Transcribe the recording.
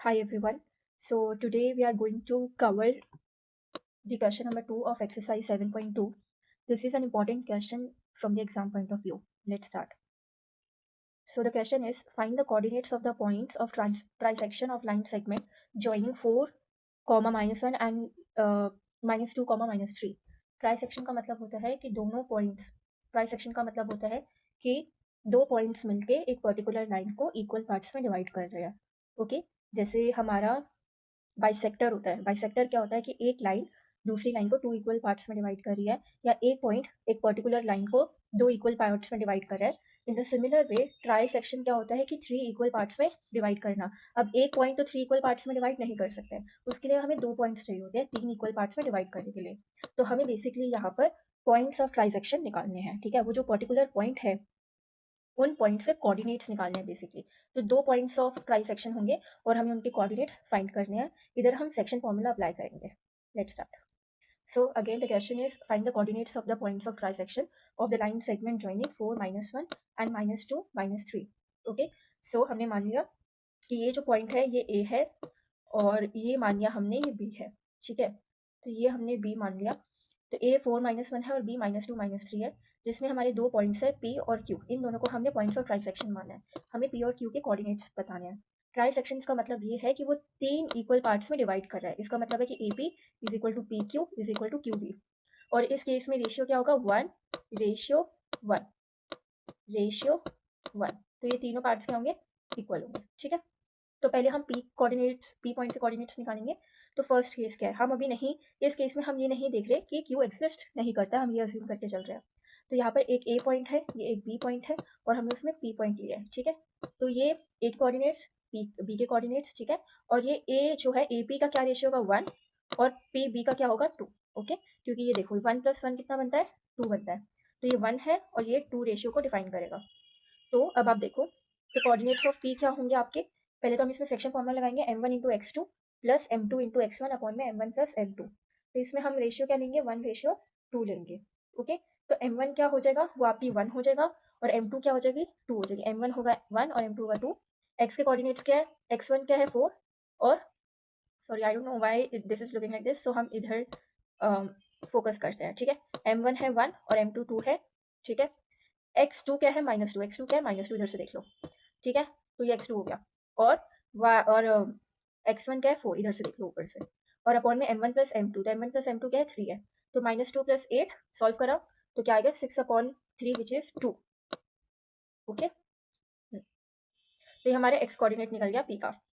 Hi everyone. So today we are going to cover the question number 2 of exercise 7.2. This is an important question from the exam point of view. Let's start. So the question is find the coordinates of the points of trisection of line segment joining 4, -1 and -2, -3. Trisection का मतलब होता है कि दोनों points trisection का मतलब होता है कि दो पॉइंट्स मिलके एक पर्टिकुलर लाइन को इक्वल पार्ट्स में डिवाइड कर रहे हैं. ओके, जैसे हमारा बाइसेक्टर होता है. बाइसेक्टर क्या होता है कि एक लाइन दूसरी लाइन को 2 इक्वल पार्ट्स में डिवाइड कर रही है, या एक पॉइंट एक पर्टिकुलर लाइन को 2 इक्वल पार्ट्स में डिवाइड कर रहा है. In the similar way trisection क्या होता है कि 3 इक्वल पार्ट्स में डिवाइड करना. अब एक पॉइंट तो 3 इक्वल पार्ट्स में डिवाइड नहीं कर सकते हैं, उसके लिए हमें 2 पॉइंट्स चाहिए होते हैं 3 इक्वल पार्ट्स में डिवाइड करने के लिए. तो हमें बेसिकली यहाँ पर पॉइंट्स ऑफ ट्राइसेक्शन निकालने हैं. ठीक है, वो जो पर्टिकुलर पॉइंट है उन पॉइंट से कोऑर्डिनेट्स निकालने हैं बेसिकली. तो 2 पॉइंट्स ऑफ ट्राइसेक्शन होंगे और हमें उनके कोऑर्डिनेट्स फाइंड करने हैं. इधर हम सेक्शन फॉर्मूला अप्लाई करेंगे. Let's start. So again the question is find the coordinates of the points of trisection of the line segment joining 4, -1 and -2, -3. Okay, so हमने मान लिया कि ये जो पॉइंट है ये A है और ये मान लिया हमने ये B है. ठीक है, तो ये हमने B मान लिया. तो A 4, -1 है और B -2, -3 है, जिसमें हमारे दो पॉइंट्स है P और Q. इन दोनों को हमने पॉइंट्स ऑफ ट्राइसेक्शन माना है. हमें P और Q के कोऑर्डिनेट्स बताने हैं. ट्राइसेक्शंस का मतलब ये है कि वो 3 इक्वल पार्ट्स में डिवाइड कर रहा है. इसका मतलब है कि AP is equal to PQ is equal to QB. और इस केस में रेशियो क्या होगा 1:1 रेशियो 1. तो ये तीनों पार्ट्स क्या होंगे इक्वल होंगे. ठीक है, तो पहले हम P पॉइंट के कोऑर्डिनेट्स निकालेंगे. तो फर्स्ट केस क्या है, हम अभी नहीं, इस केस में हम ये नहीं देख रहे कि Q एग्जिस्ट नहीं करता, हम ये अज्यूम करके चल रहे हैं. तो यहाँ पर एक A पॉइंट है, ये एक B पॉइंट है और हमने उसमें P पॉइंट लिया है. ठीक है, तो ये A के कोऑर्डिनेट्स, B के कोऑर्डिनेट्स. ठीक है, और ये A जो है AP का क्या रेशियो होगा 1 और B का क्या होगा 2. ओके, क्योंकि ये देखो 1 + 1 कितना बनता है 2 बनता है. तो ये 1 है और ये 2 रेशियो को डिफाइन करेगा. तो अब आप देखो तो कोऑर्डिनेट्स ऑफ P क्या होंगे आपके. पहले तो हम इसमें सेक्शन फॉर्मूला लगाएंगे m1 × x2 plus m2 × x1 upon में m1 प्लस m2. तो इसमें हम रेशियो क्या लेंगे 1:2 लेंगे. ओके, तो m1 क्या हो जाएगा वो आपकी 1 हो जाएगा और m2 क्या हो जाएगी 2 हो जाएगी. m1 होगा 1 और m2 होगा 2. x के कोऑर्डिनेट्स क्या है, x1 क्या है 4 और sorry I don't know why this is looking like this, so हम इधर फोकस करते हैं. ठीक है, m1 है 1 और m2 2 है. ठीक है, x2 क्या है -2, x2 क्या है -2 इधर से देख लो. ठीक है, तो ये x2 हो गया और x1 क्या है 4 इधर से देख लो ऊपर से, और अपॉन में m1 प्लस m2. तो m1 प्लस m2 क्या है 3 है. तो -2 + 8 सॉल्व करा तो क्या आएगा 6/3 विच इज 2. ओके, तो ये हमारे x कोऑर्डिनेट निकल गया P का.